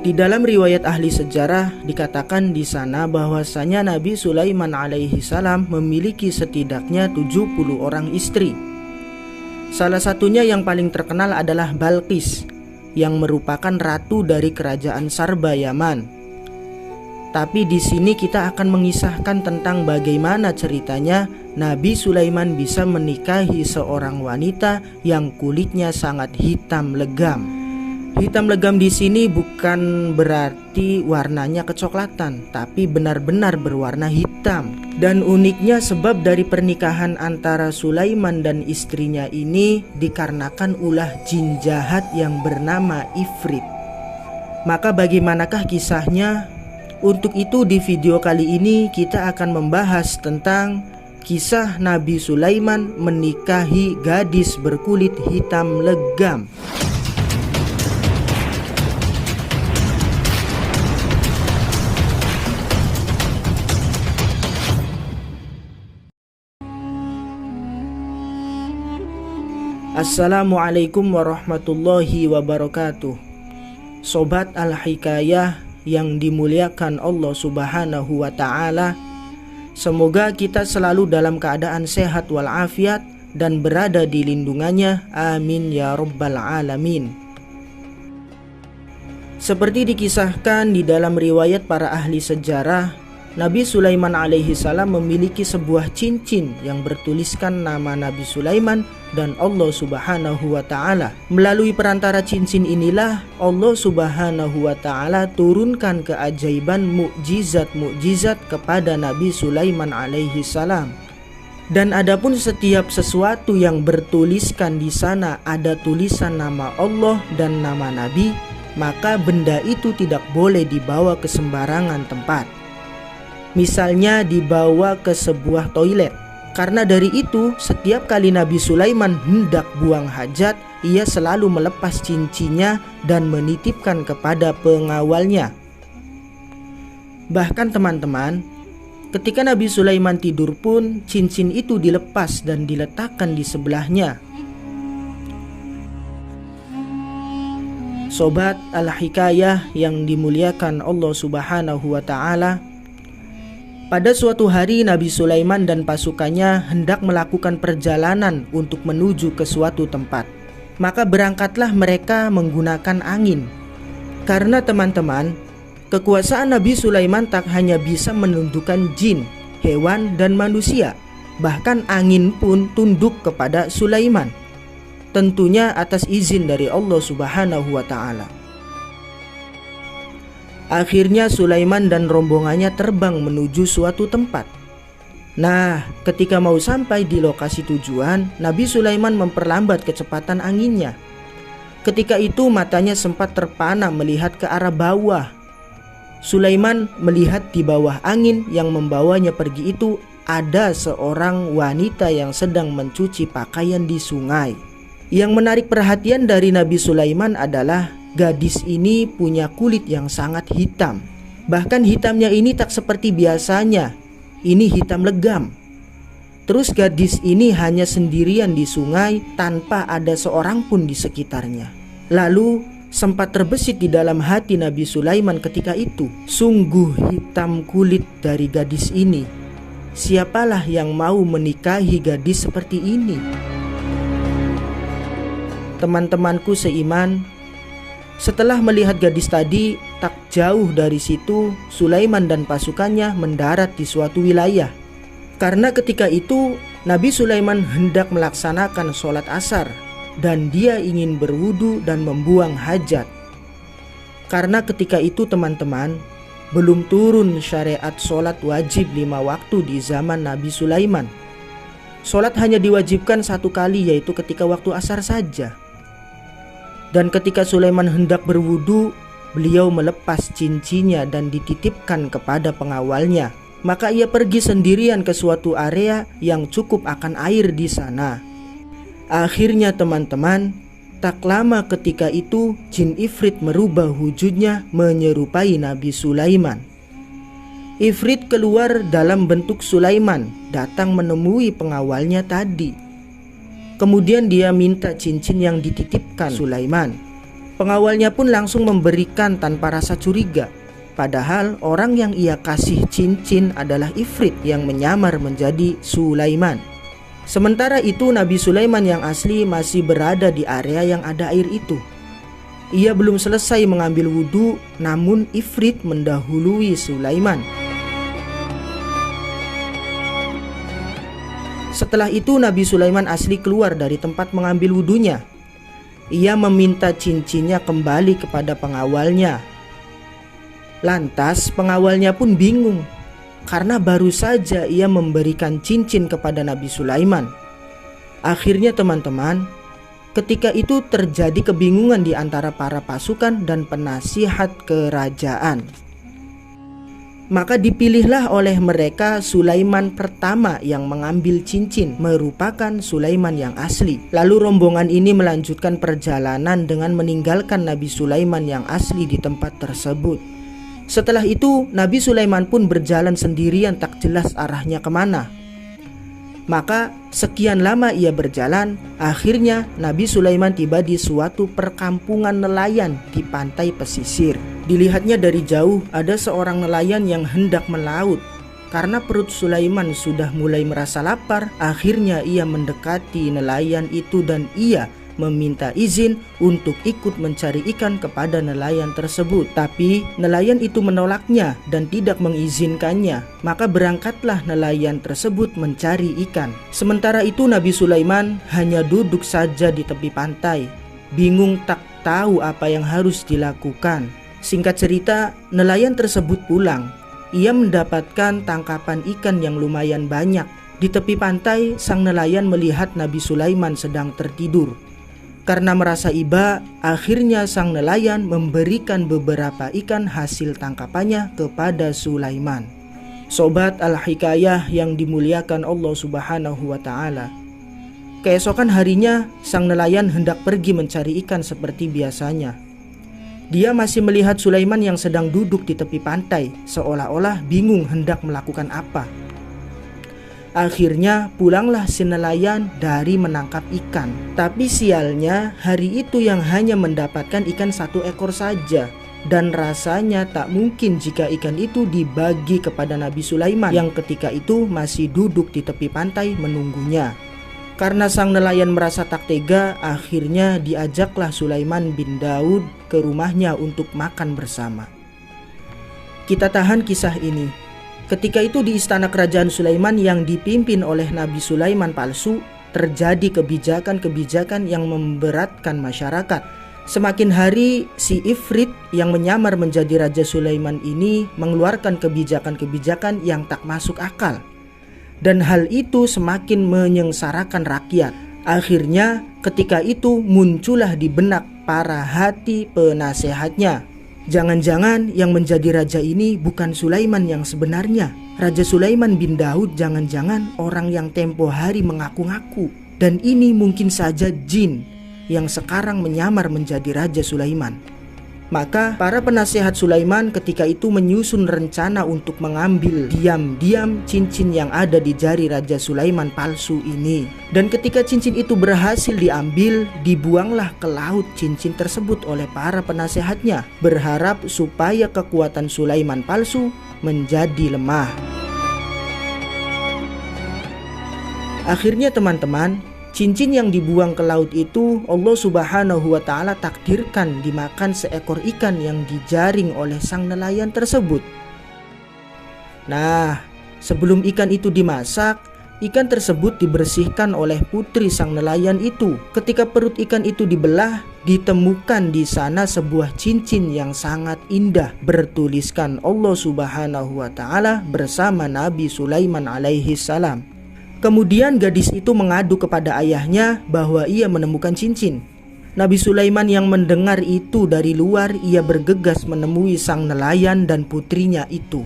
Di dalam riwayat ahli sejarah dikatakan di sana bahwasanya Nabi Sulaiman alaihi salam memiliki setidaknya 70 orang istri. Salah satunya yang paling terkenal adalah Balqis, yang merupakan ratu dari kerajaan Sarba Yaman. Tapi di sini kita akan mengisahkan tentang bagaimana ceritanya Nabi Sulaiman bisa menikahi seorang wanita yang kulitnya sangat hitam legam. Hitam legam di sini bukan berarti warnanya kecoklatan, tapi benar-benar berwarna hitam. Dan uniknya sebab dari pernikahan antara Sulaiman dan istrinya ini dikarenakan ulah jin jahat yang bernama Ifrit. Maka bagaimanakah kisahnya? Untuk itu di video kali ini kita akan membahas tentang kisah Nabi Sulaiman menikahi gadis berkulit hitam legam. Assalamualaikum warahmatullahi wabarakatuh. Sobat Al-Hikayah yang dimuliakan Allah Subhanahu wa ta'ala, semoga kita selalu dalam keadaan sehat walafiat dan berada di lindungannya, amin ya rabbal alamin. Seperti dikisahkan di dalam riwayat para ahli sejarah, Nabi Sulaiman alaihi salam memiliki sebuah cincin yang bertuliskan nama Nabi Sulaiman dan Allah Subhanahu wa ta'ala. Melalui perantara cincin inilah Allah Subhanahu wa ta'ala turunkan keajaiban mukjizat-mukjizat kepada Nabi Sulaiman alaihi salam. Dan adapun setiap sesuatu yang bertuliskan di sana ada tulisan nama Allah dan nama Nabi, maka benda itu tidak boleh dibawa ke sembarangan tempat. Misalnya dibawa ke sebuah toilet. Karena dari itu setiap kali Nabi Sulaiman hendak buang hajat, ia selalu melepas cincinnya dan menitipkan kepada pengawalnya. Bahkan teman-teman, ketika Nabi Sulaiman tidur pun cincin itu dilepas dan diletakkan di sebelahnya. Sobat Al-Hikayah yang dimuliakan Allah Subhanahu wa ta'ala, pada suatu hari Nabi Sulaiman dan pasukannya hendak melakukan perjalanan untuk menuju ke suatu tempat. Maka berangkatlah mereka menggunakan angin. Karena teman-teman, kekuasaan Nabi Sulaiman tak hanya bisa menundukkan jin, hewan dan manusia, bahkan angin pun tunduk kepada Sulaiman. Tentunya atas izin dari Allah Subhanahu wa ta'ala. Akhirnya Sulaiman dan rombongannya terbang menuju suatu tempat. Nah, ketika mau sampai di lokasi tujuan, Nabi Sulaiman memperlambat kecepatan anginnya. Ketika itu matanya sempat terpana melihat ke arah bawah. Sulaiman melihat di bawah angin yang membawanya pergi itu ada seorang wanita yang sedang mencuci pakaian di sungai. Yang menarik perhatian dari Nabi Sulaiman adalah gadis ini punya kulit yang sangat hitam. Bahkan hitamnya ini tak seperti biasanya. Ini hitam legam. Terus gadis ini hanya sendirian di sungai tanpa ada seorang pun di sekitarnya. Lalu sempat terbesit di dalam hati Nabi Sulaiman ketika itu, sungguh hitam kulit dari gadis ini. Siapalah yang mau menikahi gadis seperti ini? Teman-temanku seiman, setelah melihat gadis tadi, tak jauh dari situ Sulaiman dan pasukannya mendarat di suatu wilayah. Karena ketika itu Nabi Sulaiman hendak melaksanakan sholat asar dan dia ingin berwudu dan membuang hajat. Karena ketika itu teman-teman, belum turun syariat sholat wajib 5 waktu di zaman Nabi Sulaiman. Sholat hanya diwajibkan 1 kali, yaitu ketika waktu asar saja. Dan ketika Sulaiman hendak berwudu, beliau melepas cincinnya dan dititipkan kepada pengawalnya. Maka ia pergi sendirian ke suatu area yang cukup akan air di sana. Akhirnya teman-teman, tak lama ketika itu jin Ifrit merubah wujudnya menyerupai Nabi Sulaiman. Ifrit keluar dalam bentuk Sulaiman, datang menemui pengawalnya tadi. Kemudian dia minta cincin yang dititipkan Sulaiman. Pengawalnya pun langsung memberikan tanpa rasa curiga. Padahal orang yang ia kasih cincin adalah Ifrit yang menyamar menjadi Sulaiman. Sementara itu Nabi Sulaiman yang asli masih berada di area yang ada air itu. Ia belum selesai mengambil wudhu, namun Ifrit mendahului Sulaiman. Setelah itu Nabi Sulaiman asli keluar dari tempat mengambil wudhunya. Ia meminta cincinnya kembali kepada pengawalnya. Lantas pengawalnya pun bingung, karena baru saja ia memberikan cincin kepada Nabi Sulaiman. Akhirnya teman-teman, ketika itu terjadi kebingungan di antara para pasukan dan penasihat kerajaan. Maka dipilihlah oleh mereka Sulaiman pertama yang mengambil cincin, merupakan Sulaiman yang asli. Lalu rombongan ini melanjutkan perjalanan dengan meninggalkan Nabi Sulaiman yang asli di tempat tersebut. Setelah itu Nabi Sulaiman pun berjalan sendirian, tak jelas arahnya kemana. Maka sekian lama ia berjalan, akhirnya Nabi Sulaiman tiba di suatu perkampungan nelayan di pantai pesisir. Dilihatnya dari jauh ada seorang nelayan yang hendak melaut. Karena perut Sulaiman sudah mulai merasa lapar, akhirnya ia mendekati nelayan itu dan ia meminta izin untuk ikut mencari ikan kepada nelayan tersebut. Tapi nelayan itu menolaknya dan tidak mengizinkannya. Maka berangkatlah nelayan tersebut mencari ikan. Sementara itu Nabi Sulaiman hanya duduk saja di tepi pantai, bingung tak tahu apa yang harus dilakukan. Singkat cerita, nelayan tersebut pulang. Ia mendapatkan tangkapan ikan yang lumayan banyak. Di tepi pantai, sang nelayan melihat Nabi Sulaiman sedang tertidur. Karena merasa iba, akhirnya sang nelayan memberikan beberapa ikan hasil tangkapannya kepada Sulaiman. Sobat Al-Hikayah yang dimuliakan Allah Subhanahu wa Ta'ala, keesokan harinya sang nelayan hendak pergi mencari ikan seperti biasanya. Dia masih melihat Sulaiman yang sedang duduk di tepi pantai, seolah-olah bingung hendak melakukan apa. Akhirnya pulanglah si nelayan dari menangkap ikan. Tapi sialnya hari itu yang hanya mendapatkan ikan 1 ekor saja. Dan rasanya tak mungkin jika ikan itu dibagi kepada Nabi Sulaiman yang ketika itu masih duduk di tepi pantai menunggunya. Karena sang nelayan merasa tak tega, akhirnya diajaklah Sulaiman bin Daud ke rumahnya untuk makan bersama. Kita tahan kisah ini. Ketika itu di istana kerajaan Sulaiman yang dipimpin oleh Nabi Sulaiman palsu, terjadi kebijakan-kebijakan yang memberatkan masyarakat. Semakin hari si Ifrit yang menyamar menjadi Raja Sulaiman ini mengeluarkan kebijakan-kebijakan yang tak masuk akal. Dan hal itu semakin menyengsarakan rakyat. Akhirnya ketika itu muncullah di benak para hati penasehatnya, jangan-jangan yang menjadi raja ini bukan Sulaiman yang sebenarnya. Raja Sulaiman bin Daud jangan-jangan orang yang tempo hari mengaku-ngaku. Dan ini mungkin saja jin yang sekarang menyamar menjadi Raja Sulaiman. Maka para penasehat Sulaiman ketika itu menyusun rencana untuk mengambil diam-diam cincin yang ada di jari Raja Sulaiman palsu ini. Dan ketika cincin itu berhasil diambil, dibuanglah ke laut cincin tersebut oleh para penasehatnya, berharap supaya kekuatan Sulaiman palsu menjadi lemah. Akhirnya teman-teman, cincin yang dibuang ke laut itu Allah Subhanahu wa Ta'ala takdirkan dimakan seekor ikan yang dijaring oleh sang nelayan tersebut. Nah, sebelum ikan itu dimasak, ikan tersebut dibersihkan oleh putri sang nelayan itu. Ketika perut ikan itu dibelah, ditemukan di sana sebuah cincin yang sangat indah, bertuliskan Allah Subhanahu wa Ta'ala bersama Nabi Sulaiman alaihi salam. Kemudian gadis itu mengadu kepada ayahnya bahwa ia menemukan cincin. Nabi Sulaiman yang mendengar itu dari luar, ia bergegas menemui sang nelayan dan putrinya itu.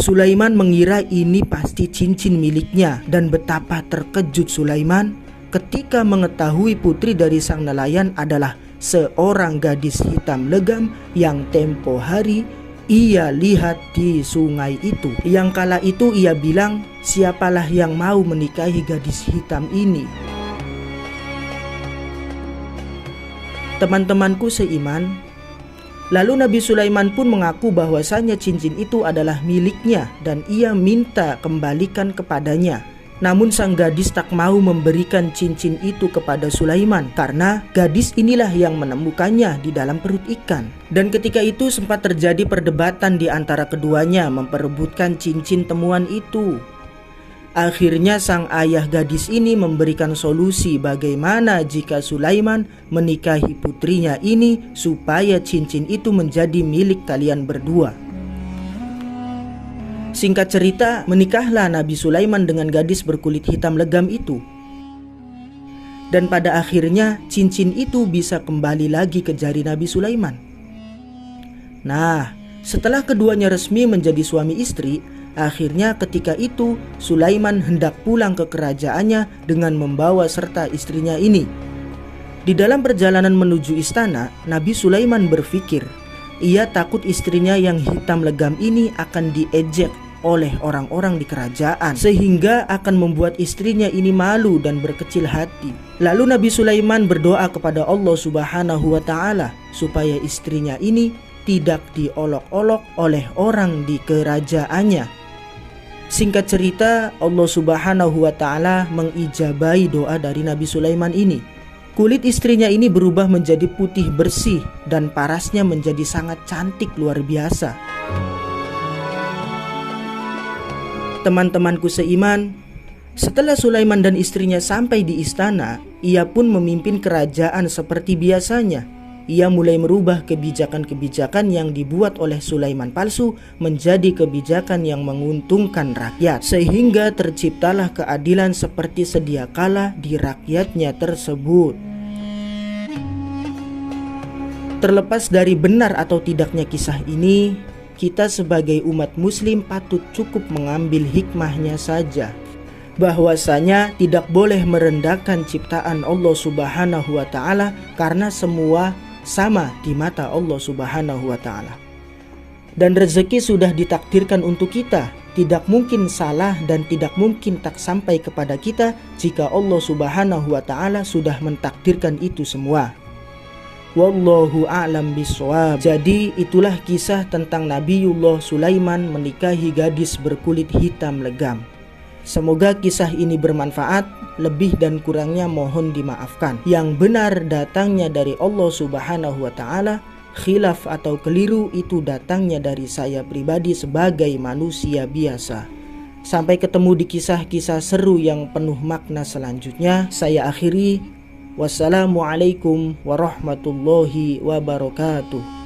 Sulaiman mengira ini pasti cincin miliknya, dan betapa terkejut Sulaiman ketika mengetahui putri dari sang nelayan adalah seorang gadis hitam legam yang tempo hari ia lihat di sungai itu. Yang kala itu ia bilang, siapalah yang mau menikahi gadis hitam ini? Teman-temanku seiman, lalu Nabi Sulaiman pun mengaku bahwasanya cincin itu adalah miliknya dan ia minta kembalikan kepadanya. Namun sang gadis tak mau memberikan cincin itu kepada Sulaiman karena gadis inilah yang menemukannya di dalam perut ikan. Dan ketika itu sempat terjadi perdebatan di antara keduanya memperebutkan cincin temuan itu. Akhirnya sang ayah gadis ini memberikan solusi bagaimana jika Sulaiman menikahi putrinya ini supaya cincin itu menjadi milik kalian berdua. Singkat cerita, menikahlah Nabi Sulaiman dengan gadis berkulit hitam legam itu. Dan pada akhirnya cincin itu bisa kembali lagi ke jari Nabi Sulaiman. Nah, setelah keduanya resmi menjadi suami istri, akhirnya ketika itu Sulaiman hendak pulang ke kerajaannya dengan membawa serta istrinya ini. Di dalam perjalanan menuju istana, Nabi Sulaiman berpikir, ia takut istrinya yang hitam legam ini akan diejek oleh orang-orang di kerajaan, sehingga akan membuat istrinya ini malu dan berkecil hati. Lalu Nabi Sulaiman berdoa kepada Allah Subhanahu wa Ta'ala supaya istrinya ini tidak diolok-olok oleh orang di kerajaannya. Singkat cerita, Allah Subhanahu wa Ta'ala mengijabahi doa dari Nabi Sulaiman ini. Kulit istrinya ini berubah menjadi putih bersih dan parasnya menjadi sangat cantik luar biasa. Teman-temanku seiman, setelah Sulaiman dan istrinya sampai di istana, ia pun memimpin kerajaan seperti biasanya. Ia mulai merubah kebijakan-kebijakan yang dibuat oleh Sulaiman palsu menjadi kebijakan yang menguntungkan rakyat, sehingga terciptalah keadilan seperti sedia kala di rakyatnya tersebut. Terlepas dari benar atau tidaknya kisah ini, kita sebagai umat muslim patut cukup mengambil hikmahnya saja, bahwasanya tidak boleh merendahkan ciptaan Allah Subhanahu wa Ta'ala karena semua sama di mata Allah Subhanahu wa Ta'ala. Dan rezeki sudah ditakdirkan untuk kita, tidak mungkin salah dan tidak mungkin tak sampai kepada kita jika Allah Subhanahu wa Ta'ala sudah mentakdirkan itu semua. Wallahu a'lam bishawab. Jadi itulah kisah tentang Nabiullah Sulaiman menikahi gadis berkulit hitam legam. Semoga kisah ini bermanfaat. Lebih dan kurangnya mohon dimaafkan. Yang benar datangnya dari Allah Subhanahu wa Ta'ala. Khilaf atau keliru itu datangnya dari saya pribadi sebagai manusia biasa. Sampai ketemu di kisah-kisah seru yang penuh makna selanjutnya. Saya akhiri. Wassalamualaikum warahmatullahi wabarakatuh.